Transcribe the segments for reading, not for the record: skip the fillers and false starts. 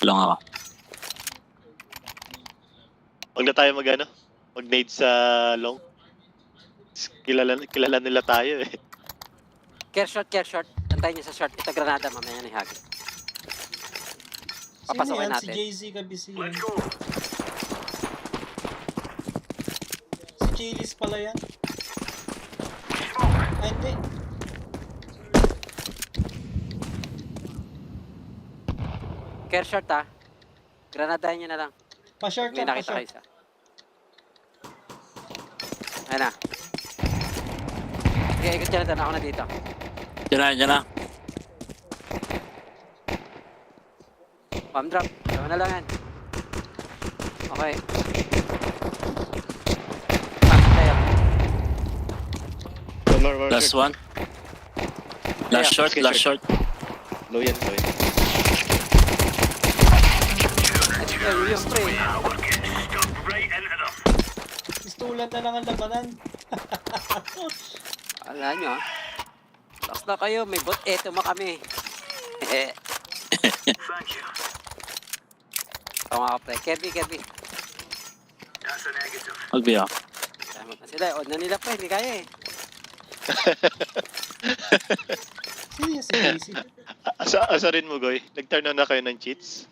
lang ako. Huwag na tayo mag-nade sa long. Kilala nila tayo eh. Care short. Antayin niyo sa short. Ito granada, mamaya na ihagin. Papasokin natin. Si JZ Kabisi yan. Let's go. Si Chilis pala yan. Ay, hindi. Care short ha. Granadahin niyo na lang. Pa-short May ka, nakita kayo pa-short. isa. Ayan na. Okay, ikot Jonathan. Ako na dito. Diyan na. Bomb drop. Tama na lang yan. Okay. Pasok tayo. One more Last short. one. Last short. Low yan. Ay, yung pre. We're getting stuck right into them. Pistulan na lang ang labanan. Alam nyo ha. Lakas na kayo. May bot. Eto mo kami. Thank you. Ito nga ka pre. Kirby. That's a negative. Magbiya. Tama na sila. On na nila pre. Hindi kaya eh. Sino si JZ? Asarin mo, Goy. Nag-turn on na kayo ng cheats.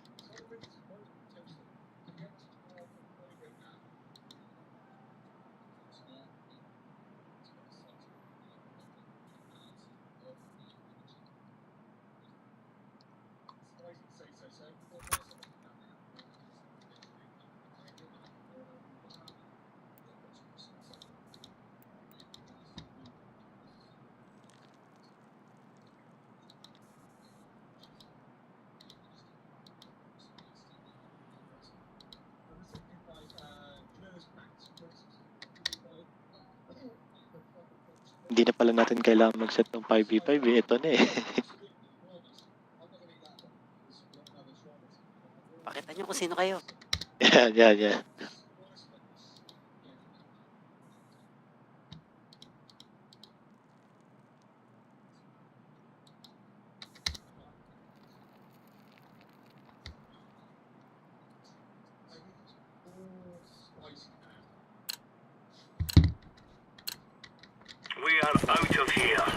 Hindi na pala natin kailangan mag-set ng 5v5 eh. Ito na eh. Pakita nyo kung sino kayo. Yan. We are out of here.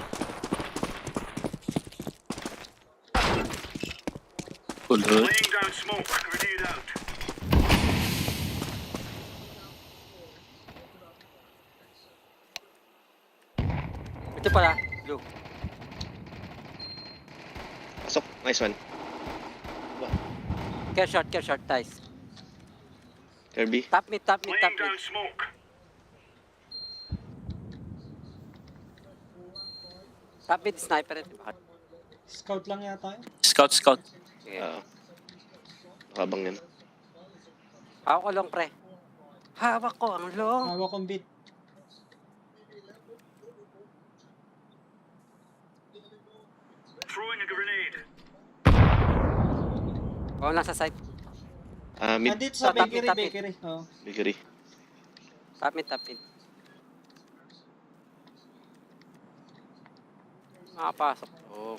Full hood. Laying down smoke. Grenade out. Ito pala. Blue. Pasok. Nice one. Care short. Ties. Kirby. Top mid. Laying down smoke. Top mid. Sniper ito. Bakit? Scout lang yata yun. Scout. Sige. Habang yan. Hawak ko long pre. Hawak ko ang long. Hawak kong beat. Throwing a grenade. Oo, nasa side. Mid. Nandito sa Top mid, bakery. Oh. Bakery. Top mid. Makapasok. Oh.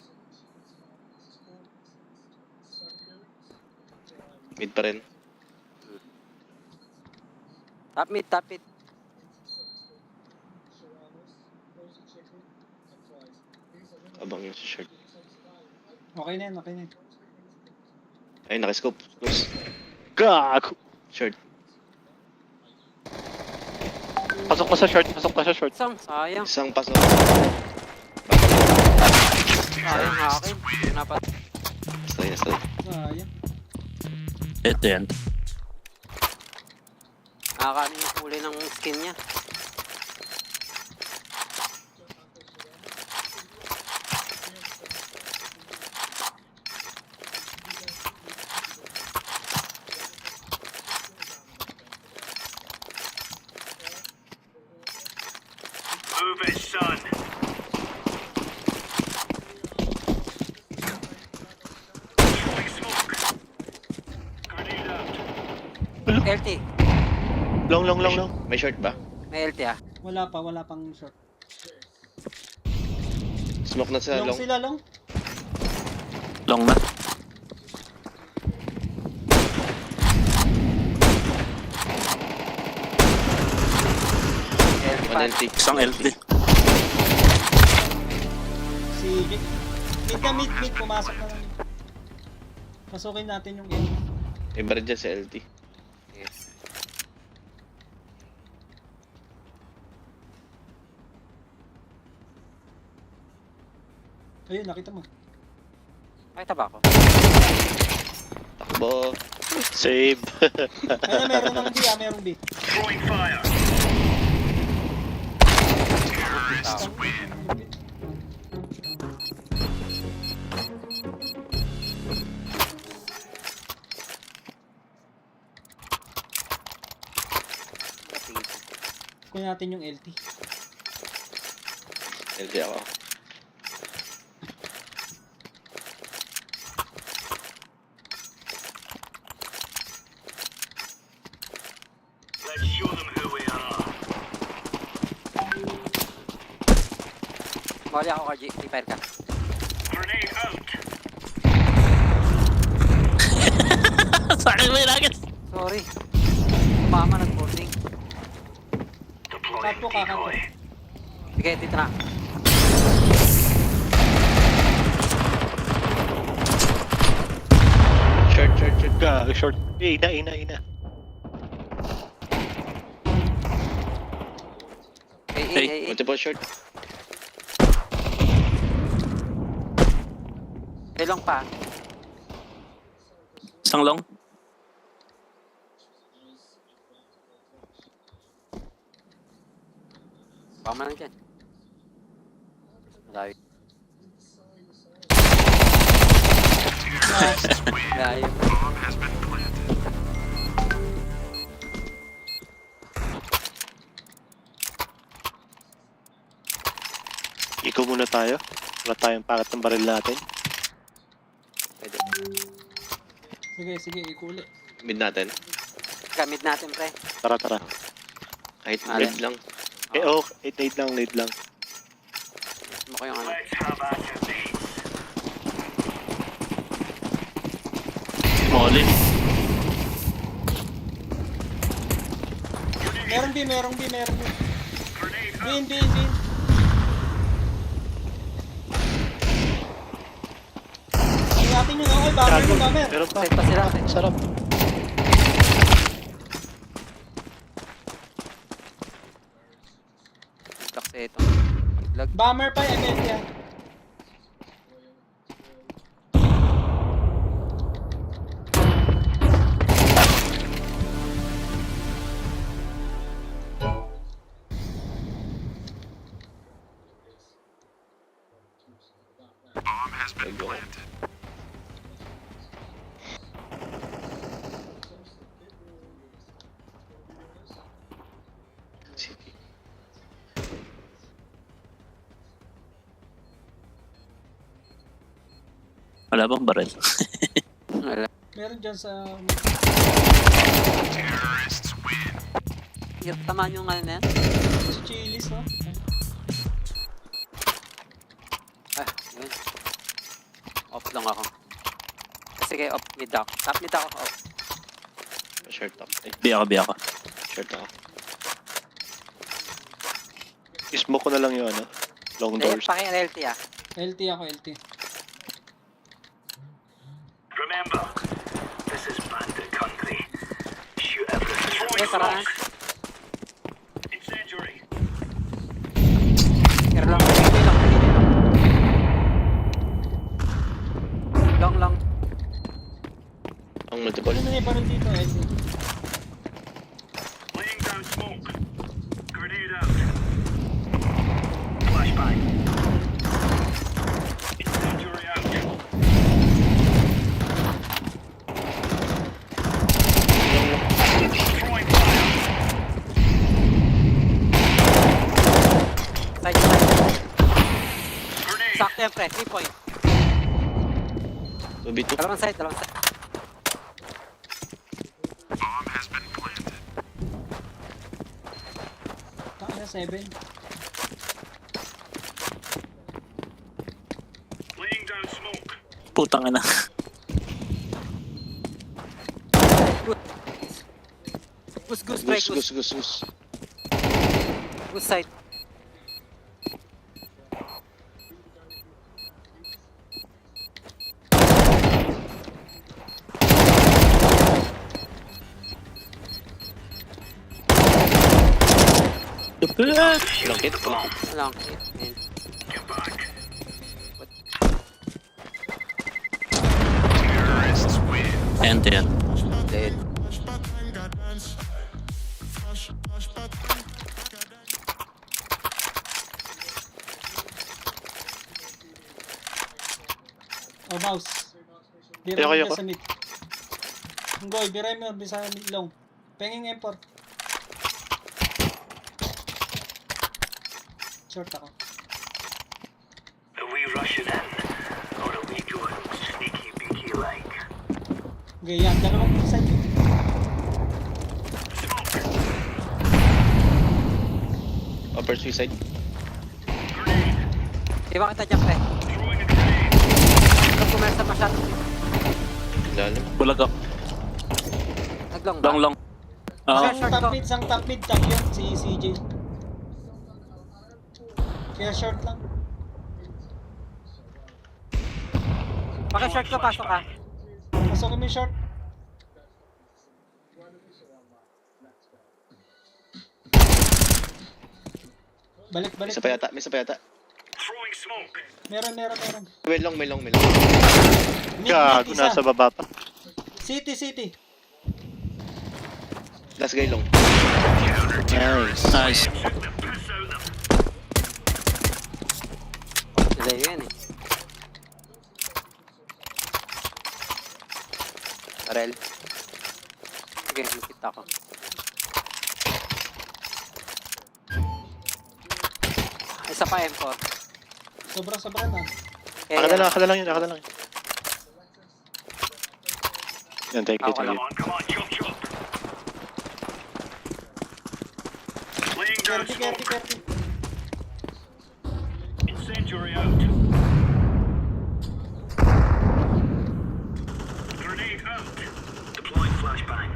Mid pa rin. Top mid. Abang yung shirt. Okay na yan. Ay, nakascope. Close. Gago! Short. Pasok pa sa short. Sayang. Isang pasok. Sayang akin. Dapat. Stay. Ayan. Ito yan. Nakakaano yung kulay ng skin niya. Move it, son. Throwing smoke. Grenade out. LT. Long. May short ba? May LT ah. Wala pang short. Smoke na sa Long long. sila long. Long na. Lipat. Isang LT. Si Vic. Mid na mid, pumasok na lang. Pasukin natin yung LT. Iba rin dyan sa LT. Yes. Ayun, nakita mo. Nakita ba ako? Takbo. Save. Ayun, meron ng B, meron B. Throwing fire. Tao. Kunin natin yung LT. LT ako. Let's show them who we are. Mali ako, RG. Repair ka. Grenade out. Sa akin mo yung nuggets. Sorry. Mama nag-boarding. Deploying Kapo ka, kapo. decoy. Sige, dito na. Short. Gago, short. Ina. Hey. Multiple short. Long pa. Isang long. Pama lang dyan. Malayo. Malayo. Ikaw muna tayo. Wala tayong pakat ng baril natin. Pwede. Sige, ikuli. Mid natin. Gamit natin, pre. Tara. Kahit Mali. mid lang. Nade lang. Mo ko yung ano. Let's have at your mates. Molly. Merong B. Grenade out. B. Tingnan natin yun, okay, bomber. Meron pa. Set pa sila. Sarap. Kasi ito. Lag. Bomber pa, ML yan. Go. City. Wala bang baril? Wala. Meron dyan sa... Tamaan yung ano na yan. sa Chili's, no? Yun. Off lang ako. Sige, off mid ako. Top mid ako. Off. Short up. B ako. Short ako. Smoke ko na lang yung long doors. Paki-LT ah. LT ako, LT. Remember, this is bandit country. Shoot everything. Okay, paraan. Incendiary. Care lang. Hindi lang. Long. Ang multiple. Ano na yung baril dito, LT? Laying down smoke. Grenade out. Flashbang. Incendiary out. Throwing fire. Side. Grenade. Sakto yan, pre. 3 point. 2v2. Dalawang side. Taka na 7. Laying down smoke. Putang ina. Gus, pre. Gus. Gus. Whose side? Stupid! Walang hit. Wala akong hit. Ayun. Get back. Ente yan. Dead. Oh, mouse. Ayoko, Biray ayoko. ka sa mid. Ngoy, biray mo sa mid long. Penging import. Short ako. Are we rushing in? Or are we going sneaky beaky like? Okay, yan. Dalawang side. Upper suicide. Di ba kita dyan, pre? Throwing a grenade. Huwag kumersa masyado. Lalim. Bulag up. Naglong ba? Long long. Ah, Okay. short ko. Isang top mid, top yun. Si CJ. Kaya short lang. Paki-short ko, pasok ka. Pasok mo yung short. Balik, balik. May isa pa yata. Throwing smoke. Meron. May long. Mid, Gago, isa. nasa baba pa. City. Last guy long. Nice. nice. Piss out them. Sila yun eh. Barel. Sige, lupit ako. Isa pa M4. Sobra na. Akala lang yun. Yan, take it. Ako lang. Come on, chop chop. Laying down smoke. Carty. Incendiary out. Grenade out. Deploying flashbang.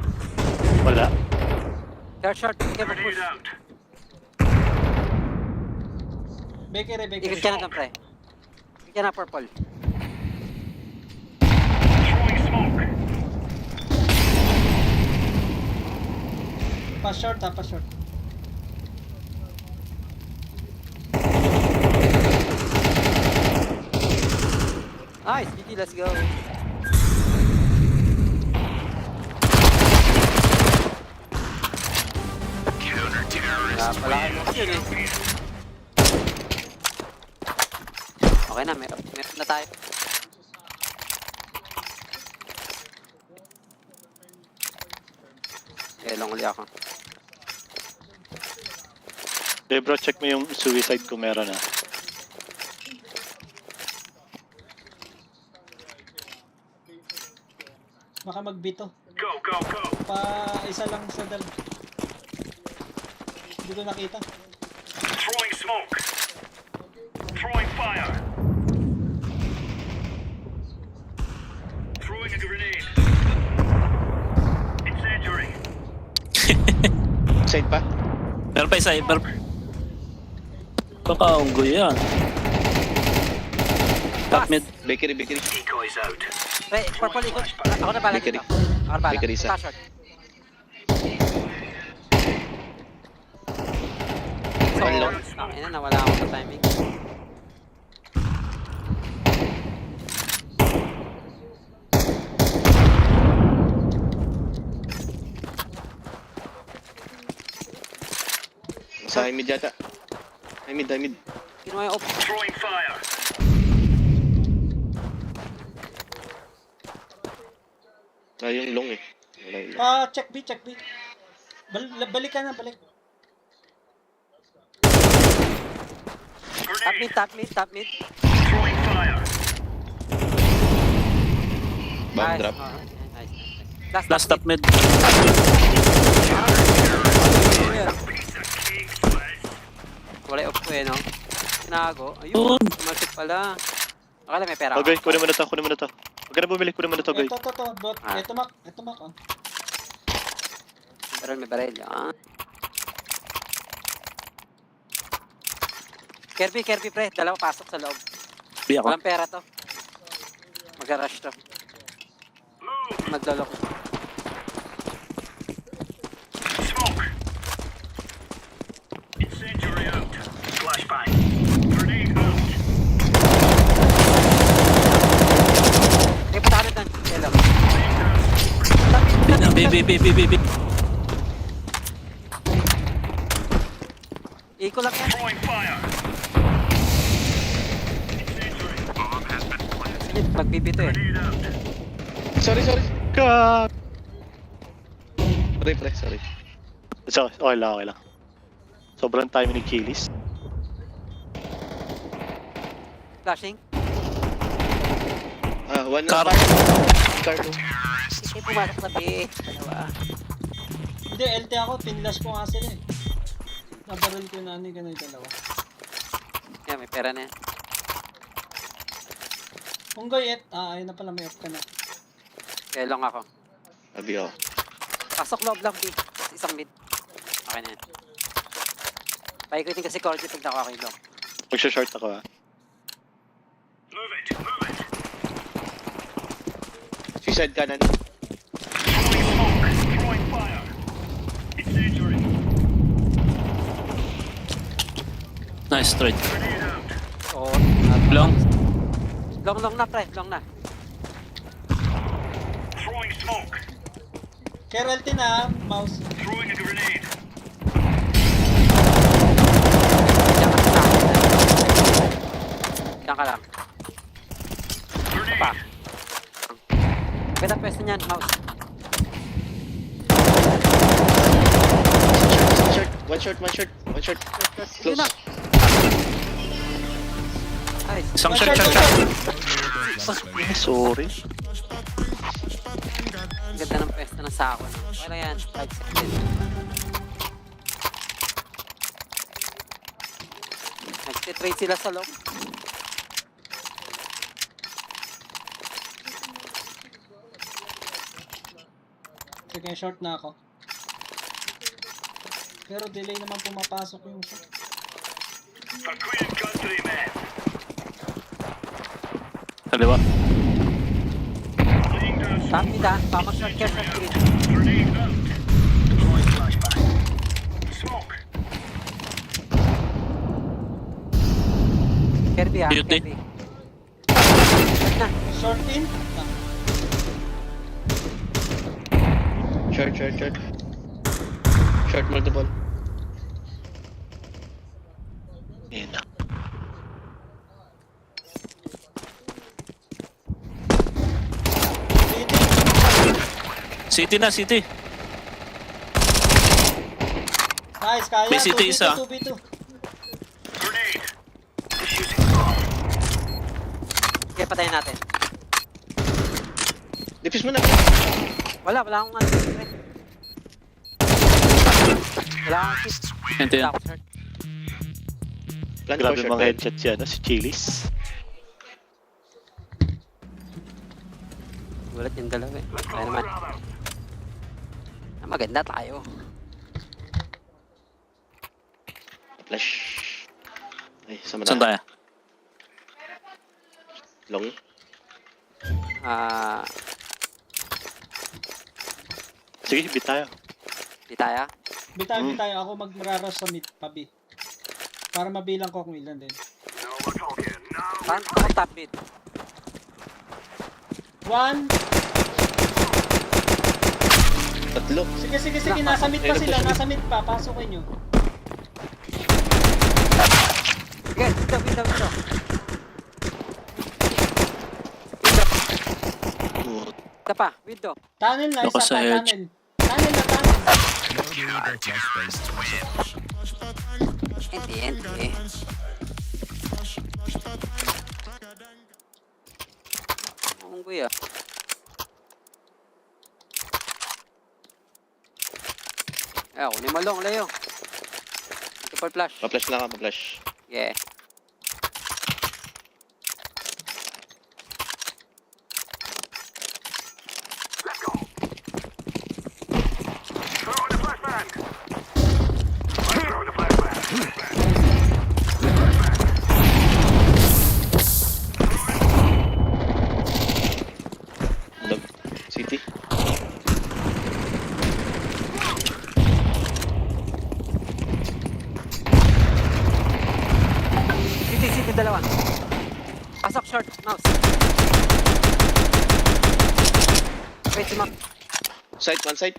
Wala. Short. Sige, mag-push. Grenade out. Bekere. Ikot ka na doon, pre. Ikot ka na, purple. Throwing smoke. Pa short. Nice, GG, let's go. Wala pala kayo yun eh. Okay na, meron na tayo. Long ulit ako. Okay bro, check mo yung suicide kung meron ah. Baka magbito. Go. Pa isa lang sa dal. Hindi ko nakita. Throwing smoke. Throwing fire. Throwing a grenade. Incendiary. Side pa. Meron pa isa. Kakaunggoy yan. Top mid. Bakery. Decoys out. Pre, purple ikot. Ako na bala Bakery. dito. Ako na bala. Bakery isa. Ita short. One long. Ina, nawala ako sa timing. Sa mid yata. Ay mid. Kinuha yung op. Throwing fire. Yung long eh. Wala yung long. Check B. Balik ka na. Grenade. Top mid. Throwing fire. Bomb Nice. drop. Oh, nice. Last top mid. Piece of cake, Slice. Wala yung op ko eh, no? Tinago. Ayun. Tumalsik pala. Akala may pera ako. Okay, kunin mo na to. Huwag ka na bumili, kunin mo na to, guys. Ito. Ah. Ito mak. Oh. May baril. Ah. Kirby, pre. Dalawa pasok sa loob. Di ako. Walang pera to. Mag-rush to. Maglolok. Smoke. Incendiary out. Flashbang. Grenade out. Eh, punta ka na doon. Hello. B. Iko lang yan. Throwing fire. Incendiary. Bomb has been planted. Magbibito eh. Grenade out. Sorry. God! Pre, sorry. So, okay lang. Sobrang time ni Kilis. Flashing. One Car. Car. Hindi pumasok sa B. Dalawa. Hindi, LT ako. Pinlash ko nga sila eh. Nabaril ko na ano yung ganun yung dalawa. Yan, may pera na yan. Unggoy et. Ayun na pala, may off ka na. Kaya lang ako. Sabi ako. Pasok loob lang B. Isang mid. Okay na yan. Paikutin kasi Cordy pag nakuha ko yung long. Magsha-short ako ha. Move it. Suicide kanan. Throwing smoke. Throwing fire. Incendiary. Nice trade. Grenade out. Oo. Long. Long na pre. Long na. Throwing smoke. Kaya LT na, mouse. Throwing a grenade. Diyan ka sa akin. Diyan ka lang. Grenade. Pa. Ganda pwesto niyan, mouse. One short. Yun na. Close. Nice. Isang One shot. Sorry. Ang ganda ng pwesto ng sako. No? Okay lang yan. 5 seconds. Nag-trade sila sa loob. Sige, short na ako. Pero delay naman pumapasok yung shot. For Queen Country, man. Kaliwa. Laying down smoke. Top mid ha. Pamag-short care sa screen. Grenade out. Throwing flashbang. Smoke. Kirby ha. Beauty. Kirby. Short na. Short in? Short. Short multiple. Yan na. City na, City. Nice, kaya. May city 2v2, isa. 2v2. Grenade. Defusing bomb. Kaya patayin natin. Defuse mo na. Wala akong ano. Wala akong hit. Ente Wala yan. akong short. Plan ko Grabe short. mga headshot siya, si Chilis. Gulat yung dalawa eh. Kaya naman. Maganda tayo. Flash. Ay, sama Saan tayo? Long. Sige, hibit tayo. Di tayo. Bitay. Ako mag-rarush sa mid, pabi. Para mabilang ko kung ilan din. Now we're talking. Now Saan ko top mid? 1. Tatlo. Sige. Nasa mid pa sila. Nasa mid pa. Pasukin nyo. Sige, window. Isa pa, window. Tunnel na. Ako Isa sa pa. edge. Tunnel na. Ente. Unggoy ah. Kunin mo long, Leo. Ito for flash. Pa-flash lang ka, pa-flash. Yeah. throw in the flashbang. Throw in the flashbang. mouse. Wait, si Mac. Side, one side.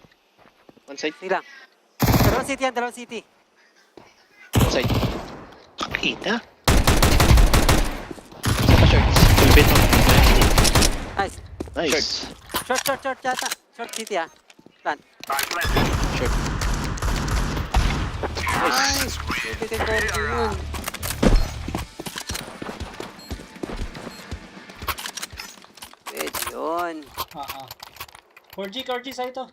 One side, Sige lang. Dalawang city yan, dalawang city. one side. Kapita. Isa pa short. Tulbit mo. Nice. Nice. Short yata. Short city ah. Plant. Short. Nice. Bitin ko rin yun. Pwede yun. Ah. 4G sa ito.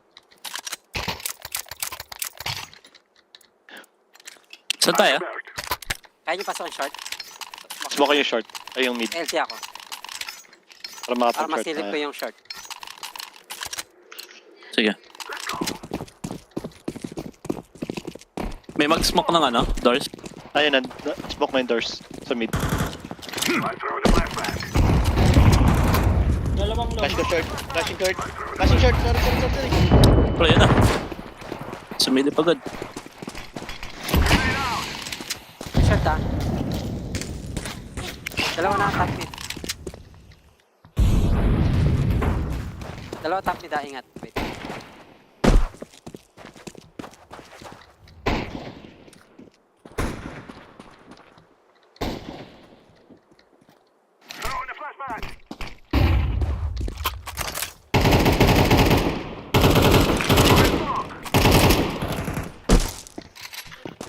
Saan tayo? Kaya niyo pasok ang short? Smoke yung short. Ay, yung mid. LC ako. Para Para makapag-short masilip ko tayo. yung short. Sige. May mag-smoke ng ano? Doors? Ayun, smoke mo yung doors. Sa mid. Dalawang low. Flash ko short. Flashing short. Flashing short. Sorry. Pero yan na. Sumili pa agad. Short ah. Dalawa na ang top mid. Dalawa top mid ah, ingat. Wait.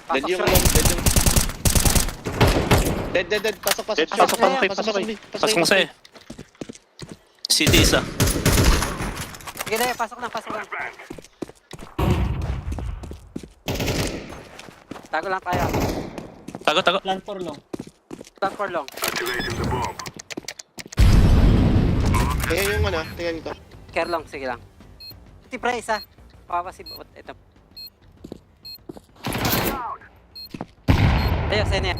Dead Pasok yung short. ano. Dead yung... Dead. Pasok. Dead, Pasok. pasok. Pasok mo sa'yo. City isa. Sige na, pasok lang. Tago lang tayo. Tago. Plant for long. Plant for long. Tingnan yung ano. Tingnan ko. Care long, sige lang. Iti pre, isa. Pawa si bot. Ito. Ayos, yan yan.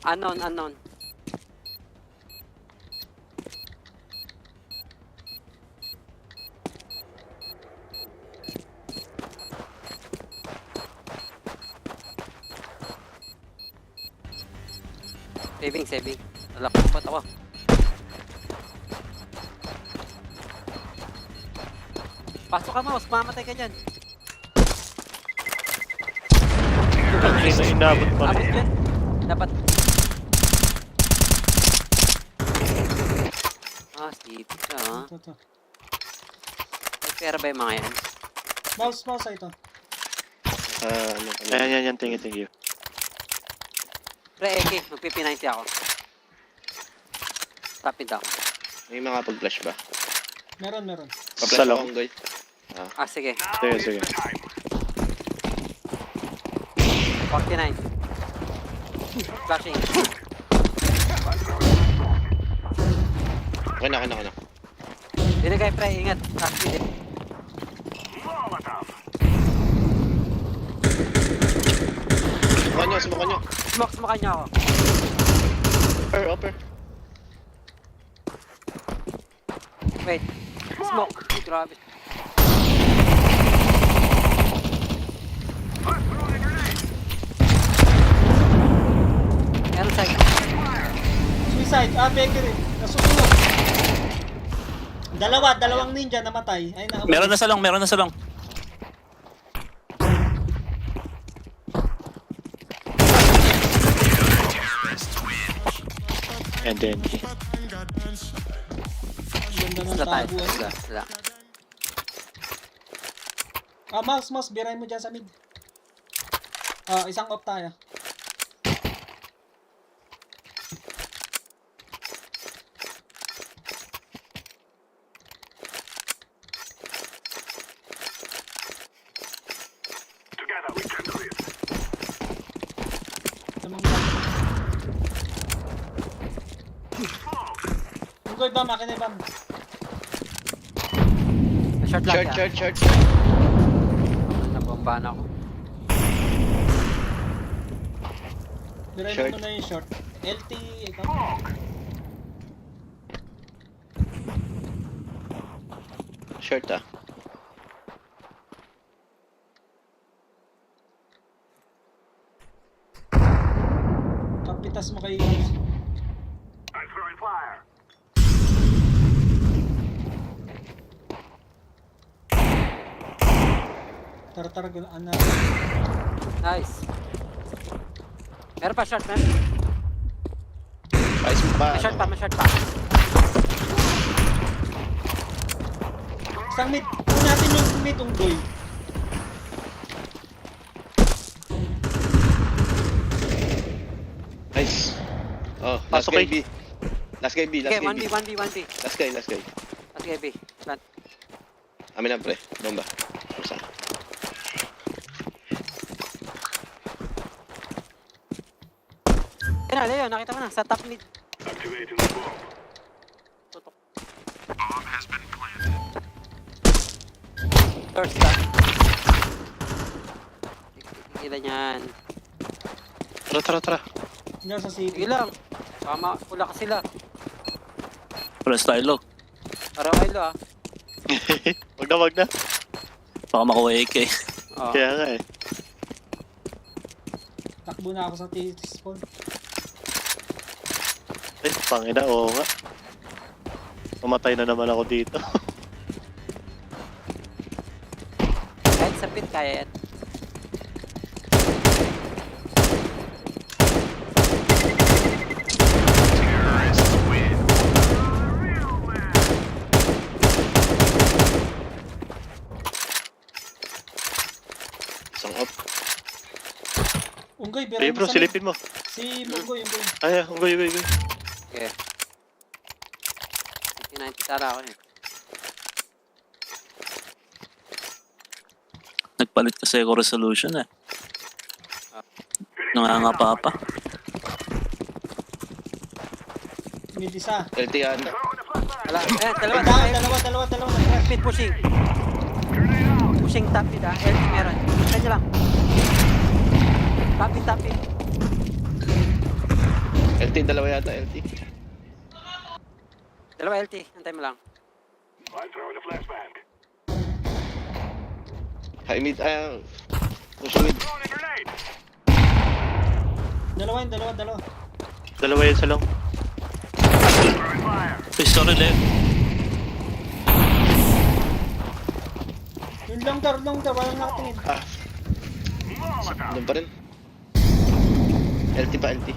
Unknown. Saving. Nalakot ako. Pasok ka, mouse. Mamatay ka dyan. Kanina inabot pa Abot rin. dyan. Dapat. City ka ha. Ito. May pera ba yung mga yan? Mouse sa ito. Ano. Ayan. Thank you. Pre, Eki. Magpipi-90 ako. Tapid ako. May mga pag-flash ba? Meron. Pa-flash Sa long. akong goy. Sige. Sige. 49. Flashing. Okay na. Binigay pre, ingat. Tapid. Sumakan nyo. Smoke niyo ako. Upper. Wait. Smoke. Ay, grabe. Meron side. Suicide. Bakery. Nasusunod. Dalawang ninja namatay. Ay, naabot. Meron na sa long. And then, Ganda ng Sila tayo. taguan. Sila. Mouse. Biray mo dyan sa mid. Isang off tayo. Unggoy ba? Makinay ba? Short lang yan. Short. Nabombahan ako. Biray Short. mo na yung short. LT, ikaw. Short ah. Itas mo kay... I'm throwing fire. Tara, ano. Nice. Meron pa short, man. Ayos mo pa. May short pa, may short pa. Isang mid. Kung natin yung mid unggoy. Nice. Oh, last Pasok guy kay- B. Last guy B, last Okay, guy 1B, B. 1B, 1B. Last guy, last guy. Sige, B. Plant. Amin na pre. Bomba. Pusa. Ayun na, Leo, nakita ko na. Sa top mid. Activating the bomb. Tutok. Bomb has been planted. First shot. Kikita niyan. Tara. Hindi sa city. Sige lang. Baka pula ka sila. Press tayo low. Araw kayo ah. Wag na. Baka makuha AK. Oh. Kaya nga eh. Takbo na ako sa T-spawn. Eh, pangina, oo nga. Mamatay na naman ako dito. Kahit sa pit, kaya yan. Terrorists win. Real man. Isang up. Unggoy, pero Hey bro, silipin mo. Si Unggoy. Ay, unggoy. Okay. 90 tara ako eh. Nagpalit kasi ako resolution eh. Nangangapa pa. Mid isa. LT yata. Wala. Eh, dalawa. Dalawa. Mid pushing. Pushing top mid ah. LT meron. Kanya lang. Top mid. LT, dalawa yata LT. Dalawa LT. Antay mo lang. I'm throwing a flashbang. High mid, push mid. Throwing a grenade. Dalawa. Dalawa yan sa long. Throwing fire. Sorry, left. Yung long door, walang nakatingin. Ah, Molotov. doon pa rin. LT pa. LT.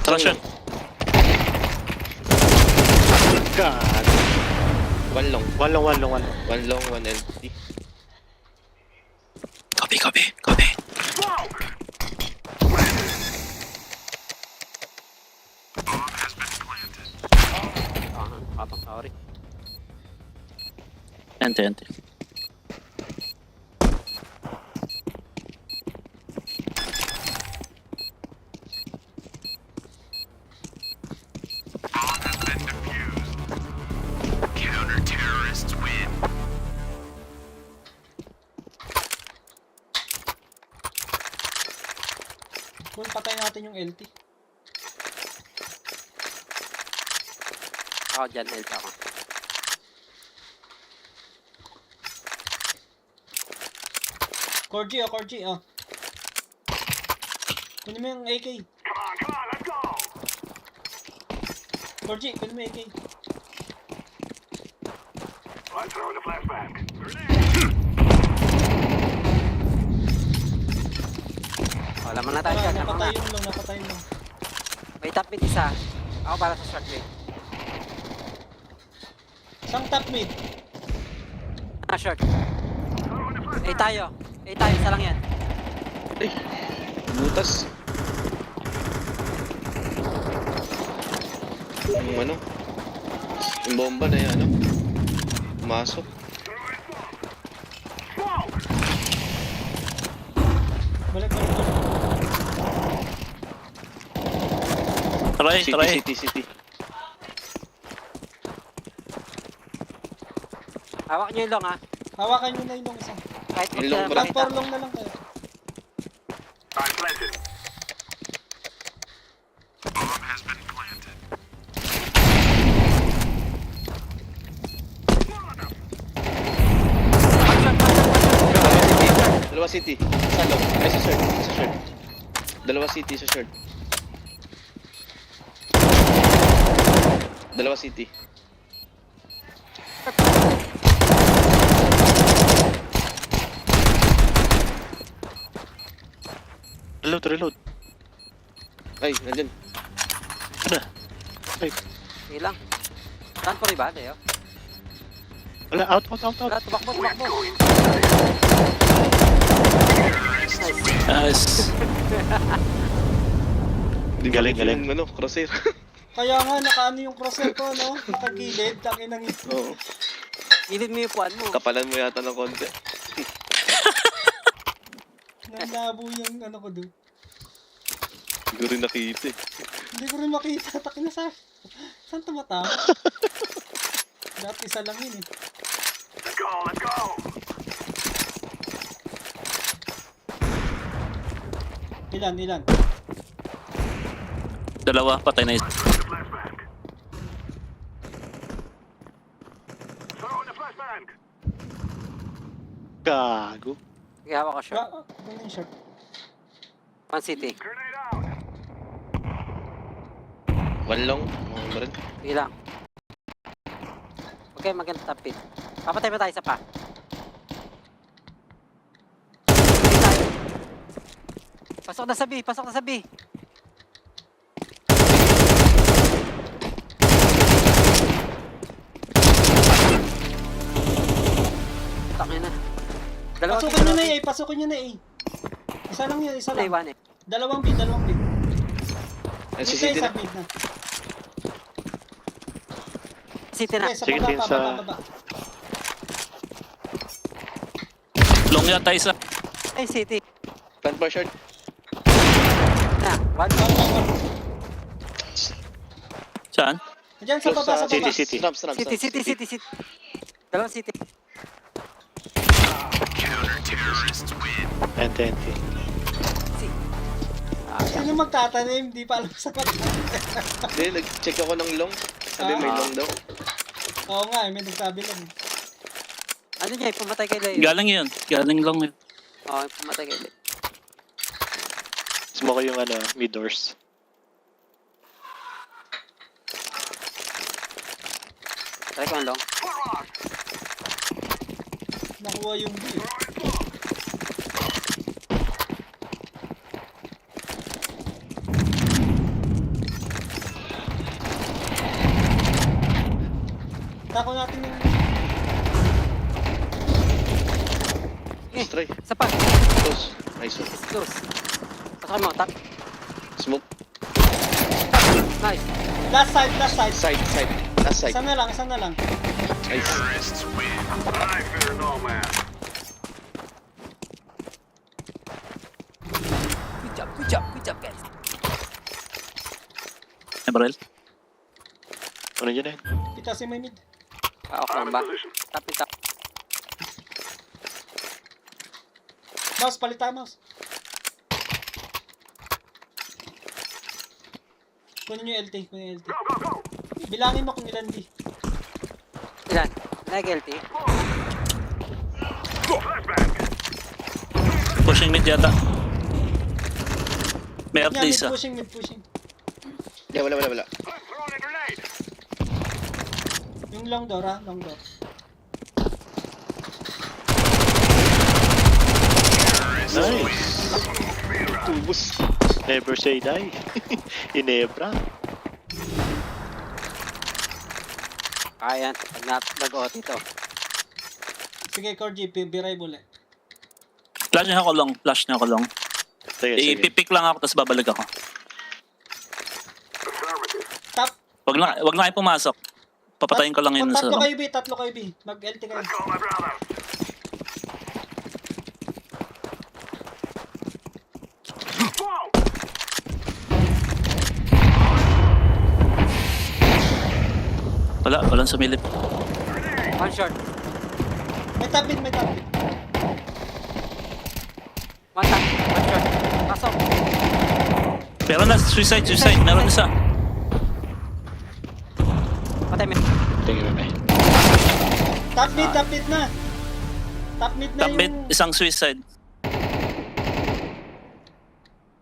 Tara siya. God. One long. One long. One long, one LT. Copy. Smoke. Bomb has been planted. Sorry. Ente. Bomb has been defused. Counter-terrorists win. Kung patay natin yung LT. Ako dyan, LT ako. Corgi, oh. Kunin mo yung AK. Come on, let's go. Corgi, kunin mo yung AK. I'm throwing a flashbang. Grenade. Wala man na tayo dyan. Ako na. Napatay yung long. May top mid isa. Ako para sa short mid. Isang top mid. Short. Tayo, isa lang yan. Ay, butas. Yung bomba na yan, pumasok. Balik. Try. City. Hawak nyo yung long ha. Hawakan nyo na yung long isa. Kahit Yung hindi long na ba? Pag makita. 4 long na lang kayo. I'm planted. Bomb has been planted. Dalawa city. Isa long. Ay, sa short. Sa short. Dalawa city sa short. Dalawa city. Reload. Ay, nandyan. Ano? Ay, Sige lang. Saan ko rin ba, Leo? wala, out. Wala, tumakbo. Nice. Galing. Yung, ano, crosshair. Kaya nga, nakaano yung crosshair ko, no? Nakagilid, tangin ng ito. Oo. Ilid mo yung puwan mo. Kapalan mo yata ng konti. Nalabo yung ano ko doon. Hindi ko rin nakita eh. Hindi ko rin makita. Takin na sa... Saan tumatama? Dati isa lang yun eh. Let's go! Ilan? Dalawa, patay na isa. Flashbang. Throw in the flashbang. Gago. Sige, hawak ko short. Ano yung short? One city. Grenade out. One long. Ano rin? Sige lang. Okay, maganda tapit. Papatay pa tayo isa pa. Pasok na sa B. Takin na. Pasukin nyo na eh. Isa lang yun, isa lang. Iwan eh. Dalawang B. Ay, si Mid na city isa, na. mid na. City na. Okay, sa Sige, baba, sa- baba. Long yata isa. Ay, city. Plant bar short. Na. One. Saan? Diyan sa baba, sa baba. City. Ramps. City. Dalawang city. NTNT. Sino magtatanim? Di pa alam sa kanya. Hindi, nag-check ako ng long. Sabi may long daw. Oo nga, may nagsabi lang. Ano niya, pumatay kay Leo. Galing yun. Galing long yun. Oo, pumatay kay Leo. Smoke ko yung ano, mid doors. Try ko ang long. Nakuha yung B. Tako natin yung... Let's try. Isa pa. Close. Nice one. Close. Pasakin mo, tap. Smoke. Nice. Last side. Side. Last side. Isa na lang. Nice. I fear no man. Good job, guys. Emerald. Ano dyan eh? Kita si may mid. Okay lang ba? Tap. Mouse, palit tayo, mouse. Kunin nyo yung LT. Bilangin mo kung ilan D. Ilan? Nag-LT? Pushing mid yata. May Yan, RT isa. mid pushing. Yeah, wala. Throwing a grenade. Yung long door, long door. Nice. Tubos. Never say die. Inebra. Ayan, pag nag-OT ito. Sige, Corgi, biray muli. Flash niya ako long. Sige. Ipipik lang ako, tapos babalik ako. Tap. Wag na kayo pumasok. Papatayin ko lang yun sa long. Tatlo kayo B. Mag-LT kayo. Let's go, my brother. Whoa! Walang sumilip. One short. May top mid. One tap. One short. Pasok. Pero na, suicide. Meron isa. Patay mo. Tingin mo may. Top mid na. Top mid na Top mid, yung... isang suicide.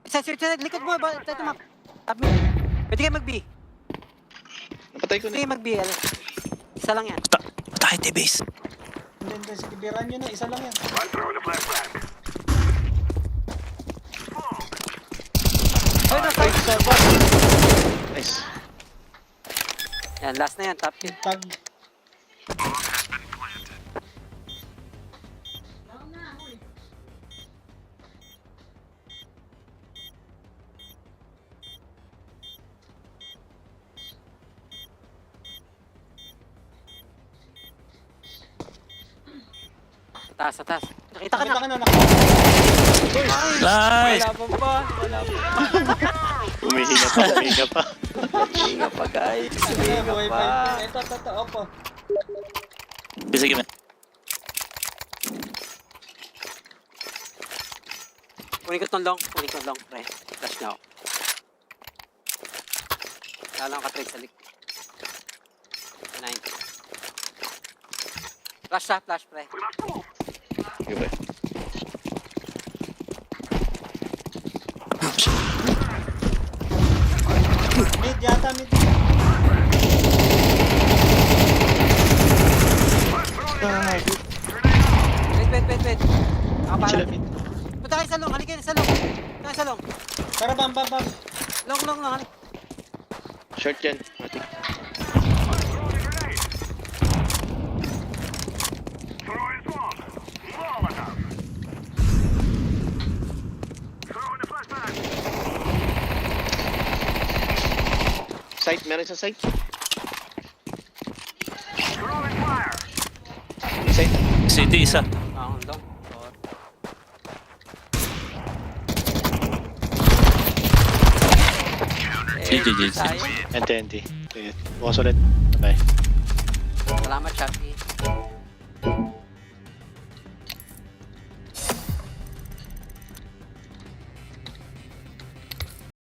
Sa likod mo, ito map. Top mid. Pwede kayo mag-B. Napatay ko Pwede na. kayo mag-B, ano. Isa lang yan. Patay, T-base. Hindi, sige, biran nyo na. Isa lang yan. I'm throwing a flashbang. Ay, nasa. Nice. Yan, last na yan, top mid. Tag. Taas, sa taas. Nakita ka Nakita na. ka na. Nice! Wala pa ba? Wala pa. Umihinga pa, umihinga pa. Hinga pa, guys. Buhay pa yun. Ito. Opo. Sige, man. Kunin ko tong long, pre. Flash na ako. Lalang ka trade sa lik. 90. Flash, pre. Sige ba? Mid yata, mid. Wait. Nakapala. Sila mid. Punta kayo sa long, halika kayo sa long. Punta kayo sa long. Tara, bam. Long, halika. Short yan. Matik. Throwing smoke. Molotov. Throwing a flashbang. Site, meron sa site. Throwing fire. Site. City, isa. Long. GG. Sayang. NTNT. Sige. Bukas ulit. Bye. Salamat, Shopee.